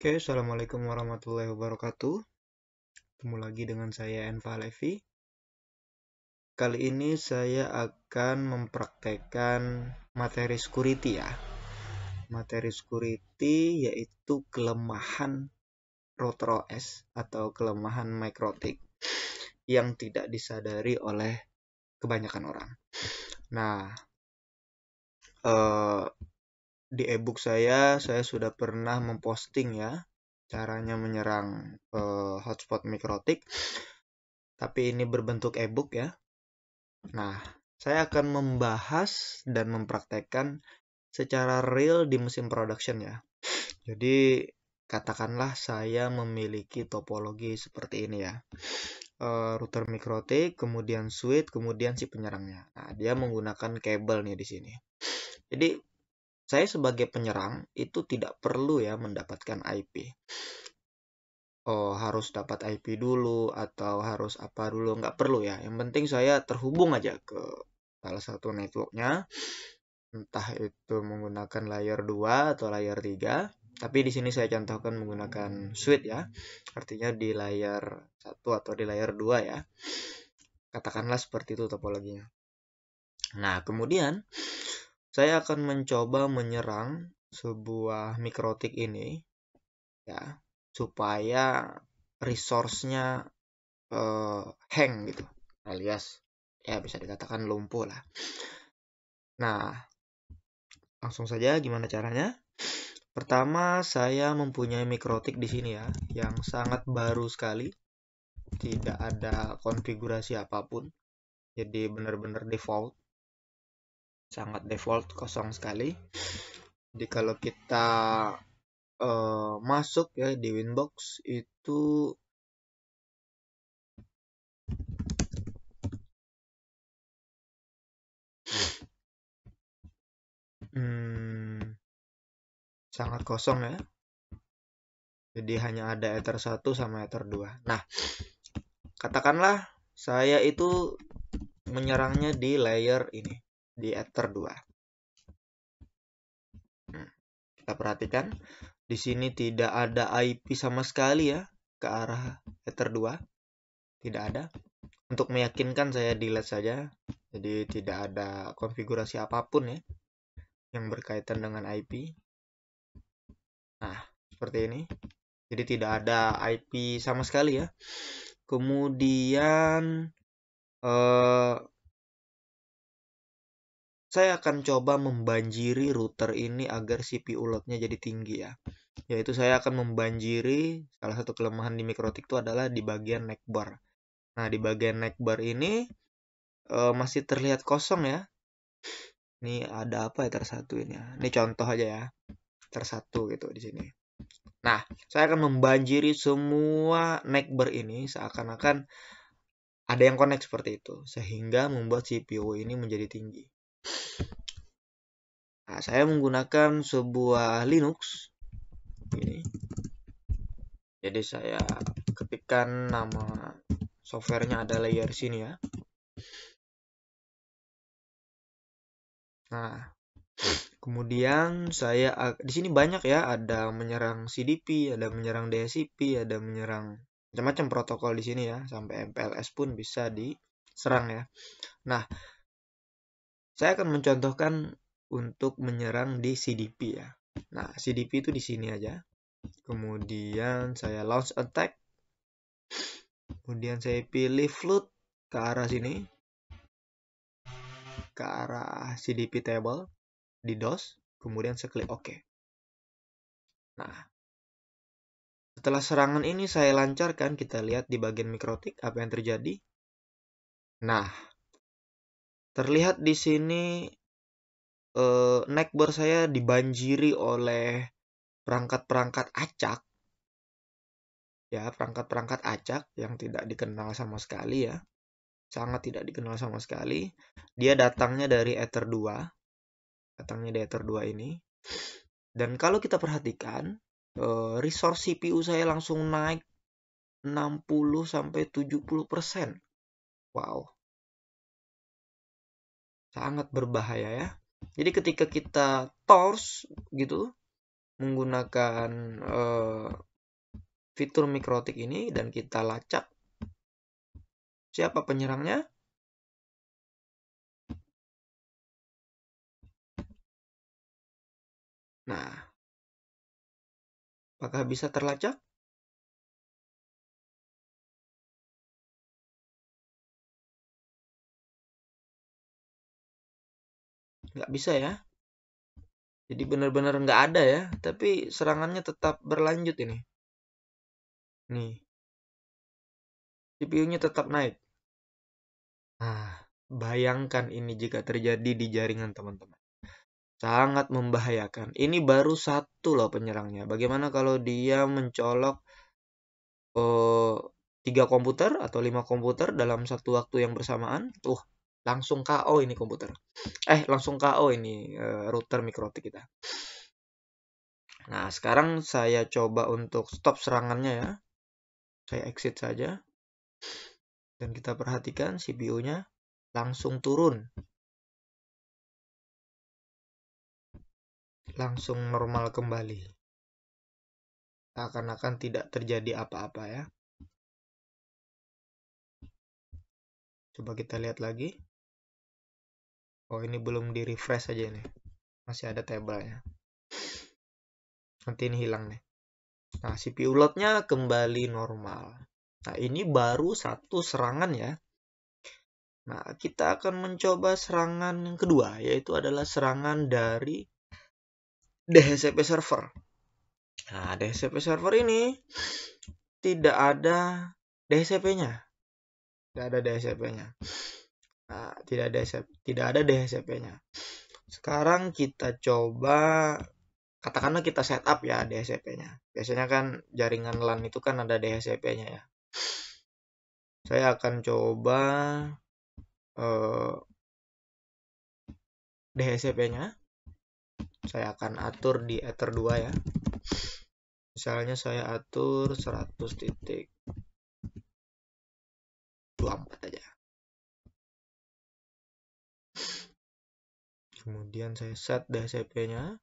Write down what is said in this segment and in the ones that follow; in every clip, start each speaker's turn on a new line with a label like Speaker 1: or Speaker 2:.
Speaker 1: Oke, Assalamualaikum warahmatullahi wabarakatuh. Ketemu lagi dengan saya Enva Levi. Kali ini saya akan mempraktekkan materi security ya. Materi security yaitu kelemahan router OS atau kelemahan MikroTik yang tidak disadari oleh kebanyakan orang. Nah, di ebook saya sudah pernah memposting ya caranya menyerang hotspot MikroTik, tapi ini berbentuk ebook ya. Nah, saya akan membahas dan mempraktekkan secara real di mesin production ya. Jadi, katakanlah saya memiliki topologi seperti ini ya. Router MikroTik, kemudian switch, kemudian si penyerangnya. Nah, dia menggunakan kabel nih di sini. Jadi, saya sebagai penyerang itu tidak perlu ya mendapatkan IP. Oh, harus dapat IP dulu atau harus apa dulu, nggak perlu ya. Yang penting saya terhubung aja ke salah satu networknya, entah itu menggunakan layer 2 atau layer 3. Tapi di sini saya contohkan menggunakan switch ya, artinya di layer 1 atau di layer 2 ya. Katakanlah seperti itu topologinya. Nah, kemudian saya akan mencoba menyerang sebuah MikroTik ini ya, supaya resource-nya hang gitu, alias ya bisa dikatakan lumpuh lah. Nah, langsung saja gimana caranya? Pertama, saya mempunyai MikroTik di sini ya, yang sangat baru sekali, tidak ada konfigurasi apapun, jadi benar-benar default, sangat default, kosong sekali. Jadi kalau kita masuk ya di Winbox itu sangat kosong ya. Jadi hanya ada Ether 1 sama Ether 2. Nah, katakanlah saya itu menyerangnya di layer ini, di Ether 2. Kita perhatikan, di sini tidak ada IP sama sekali ya ke arah Ether 2. Tidak ada. Untuk meyakinkan saya delete saja. Jadi tidak ada konfigurasi apapun ya yang berkaitan dengan IP. Nah, seperti ini. Jadi tidak ada IP sama sekali ya. Kemudian saya akan coba membanjiri router ini agar CPU load-nya jadi tinggi ya. Yaitu saya akan membanjiri, salah satu kelemahan di MikroTik itu adalah di bagian neck bar. Nah, di bagian neck bar ini masih terlihat kosong ya. Ini ada apa ya tersatu ini ya. Ini contoh aja ya. Tersatu gitu di sini. Nah, saya akan membanjiri semua neck bar ini seakan-akan ada yang connect seperti itu. Sehingga membuat CPU ini menjadi tinggi. Nah, saya menggunakan sebuah Linux. Ini. Jadi saya ketikkan nama softwarenya ada layer sini ya. Nah, kemudian saya di sini banyak ya, ada menyerang CDP, ada menyerang DHCP, ada menyerang macam-macam protokol di sini ya, sampai MPLS pun bisa diserang ya. Nah, saya akan mencontohkan untuk menyerang di CDP ya. Nah, CDP itu di sini aja. Kemudian saya launch attack. Kemudian saya pilih flood ke arah sini. Ke arah CDP table di DOS. Kemudian saya klik OK. Nah, setelah serangan ini saya lancarkan, kita lihat di bagian MikroTik apa yang terjadi. Nah, terlihat di sini neck bar saya dibanjiri oleh perangkat-perangkat acak. Ya, perangkat-perangkat acak yang tidak dikenal sama sekali ya. Sangat tidak dikenal sama sekali. Dia datangnya dari Ether 2. Datangnya dari Ether 2 ini. Dan kalau kita perhatikan, resource CPU saya langsung naik 60-70%. Wow. Sangat berbahaya ya. Jadi ketika kita torch gitu, menggunakan fitur mikrotik ini dan kita lacak siapa penyerangnya. Nah, apakah bisa terlacak? Nggak bisa ya. Jadi benar-benar nggak ada ya, tapi serangannya tetap berlanjut ini. Nih, CPU-nya tetap naik. Nah, bayangkan ini jika terjadi di jaringan teman-teman. Sangat membahayakan. Ini baru satu loh penyerangnya. Bagaimana kalau dia mencolok 3 komputer atau 5 komputer dalam satu waktu yang bersamaan? Langsung KO ini komputer. Langsung KO ini router mikrotik kita. Nah, sekarang saya coba untuk stop serangannya ya. Saya exit saja. Dan kita perhatikan CPU-nya langsung turun. Langsung normal kembali. Seakan-akan tidak terjadi apa-apa ya. Coba kita lihat lagi. Oh, ini belum di refresh aja nih. Masih ada tabelnya. Nanti ini hilang nih. Nah, CPU load-nya kembali normal. Nah, ini baru satu serangan ya. Nah, kita akan mencoba serangan yang kedua, yaitu adalah serangan dari DHCP server. Nah, DHCP server ini tidak ada DHCP-nya. Tidak ada DHCP-nya. Nah, tidak ada DHCP-nya. Sekarang kita coba, katakanlah kita setup ya DHCP-nya. Biasanya kan jaringan LAN itu kan ada DHCP-nya ya. Saya akan coba DHCP-nya. Saya akan atur di Ether 2 ya. Misalnya saya atur 100.24 aja. Kemudian saya set DHCP-nya.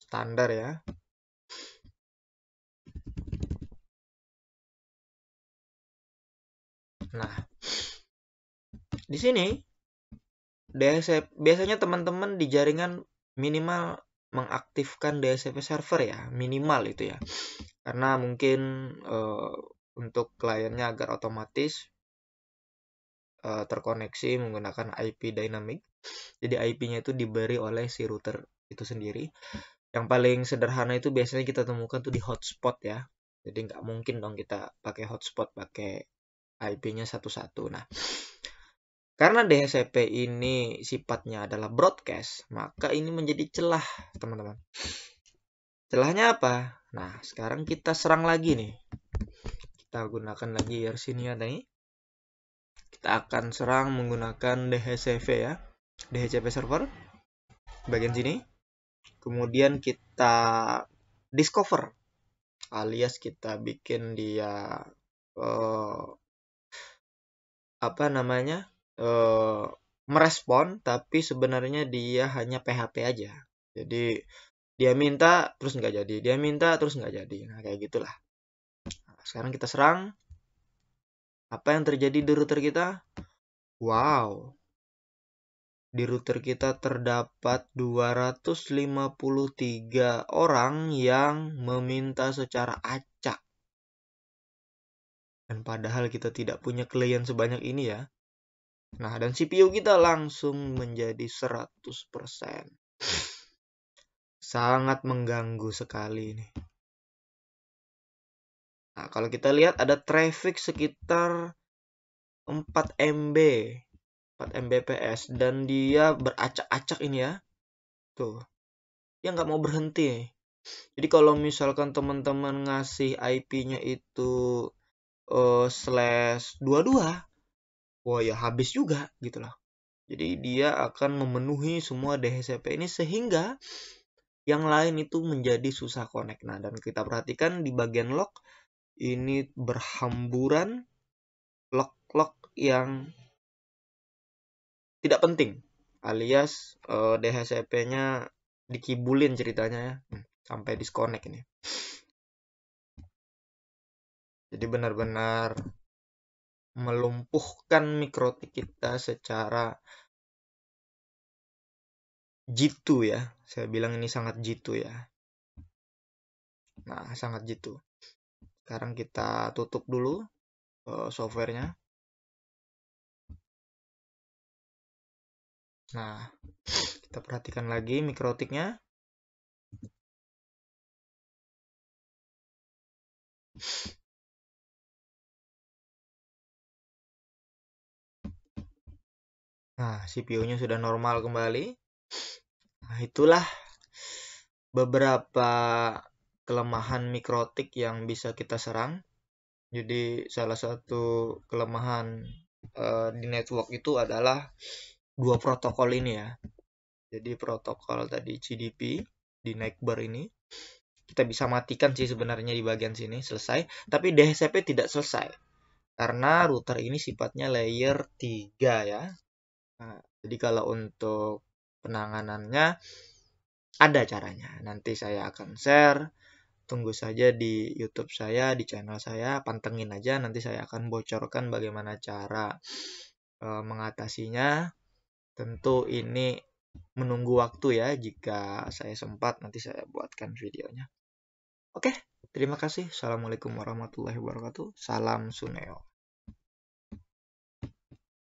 Speaker 1: Standar ya. Nah, di sini DHCP biasanya teman-teman di jaringan minimal mengaktifkan DHCP server ya, minimal itu ya. Karena mungkin untuk kliennya agar otomatis terkoneksi menggunakan IP dynamic. Jadi IP-nya itu diberi oleh si router itu sendiri. Yang paling sederhana itu biasanya kita temukan tuh di hotspot ya. Jadi nggak mungkin dong kita pakai hotspot pakai IP-nya satu-satu. Nah, karena DHCP ini sifatnya adalah broadcast, maka ini menjadi celah, teman-teman. Celahnya apa? Nah, sekarang kita serang lagi nih. Kita gunakan lagi Yersinia nih. Kita akan serang menggunakan DHCP ya. DHCP server. Bagian sini. Kemudian kita discover. Alias kita bikin dia merespon, tapi sebenarnya dia hanya PHP aja. Jadi dia minta terus nggak jadi, dia minta terus nggak jadi. Nah, kayak gitulah. Nah, sekarang kita serang. Apa yang terjadi di router kita? Wow. Di router kita terdapat 253 orang yang meminta secara acak. Dan padahal kita tidak punya klien sebanyak ini ya. Nah, dan CPU kita langsung menjadi 100%. Sangat mengganggu sekali ini. Nah, kalau kita lihat ada traffic sekitar 4 MB. 4 Mbps. Dan dia beracak-acak ini ya. Tuh. Dia nggak mau berhenti. Jadi kalau misalkan teman-teman ngasih IP-nya itu /22, wah ya habis juga gitu loh. Jadi dia akan memenuhi semua DHCP ini sehingga yang lain itu menjadi susah connect. Nah, dan kita perhatikan di bagian log ini berhamburan log-log yang tidak penting. alias DHCP-nya dikibulin ceritanya ya, sampai disconnect ini. Jadi benar-benar melumpuhkan mikrotik kita secara jitu ya. Saya bilang ini sangat jitu ya. Nah, sangat jitu. Sekarang kita tutup dulu softwarenya. Nah, kita perhatikan lagi mikrotiknya. Nah, CPU-nya sudah normal kembali. Nah, itulah beberapa kelemahan mikrotik yang bisa kita serang. Jadi salah satu kelemahan di network itu adalah dua protokol ini ya. Jadi protokol tadi CDP di Nightbar ini kita bisa matikan sih sebenarnya di bagian sini, selesai. Tapi DHCP tidak selesai karena router ini sifatnya layer 3 ya. Nah, jadi kalau untuk penanganannya ada caranya. Nanti saya akan share. Tunggu saja di YouTube saya, di channel saya, pantengin aja. Nanti saya akan bocorkan bagaimana cara mengatasinya. Tentu ini menunggu waktu ya. Jika saya sempat, nanti saya buatkan videonya. Oke, terima kasih. Assalamualaikum warahmatullahi wabarakatuh. Salam Suneo.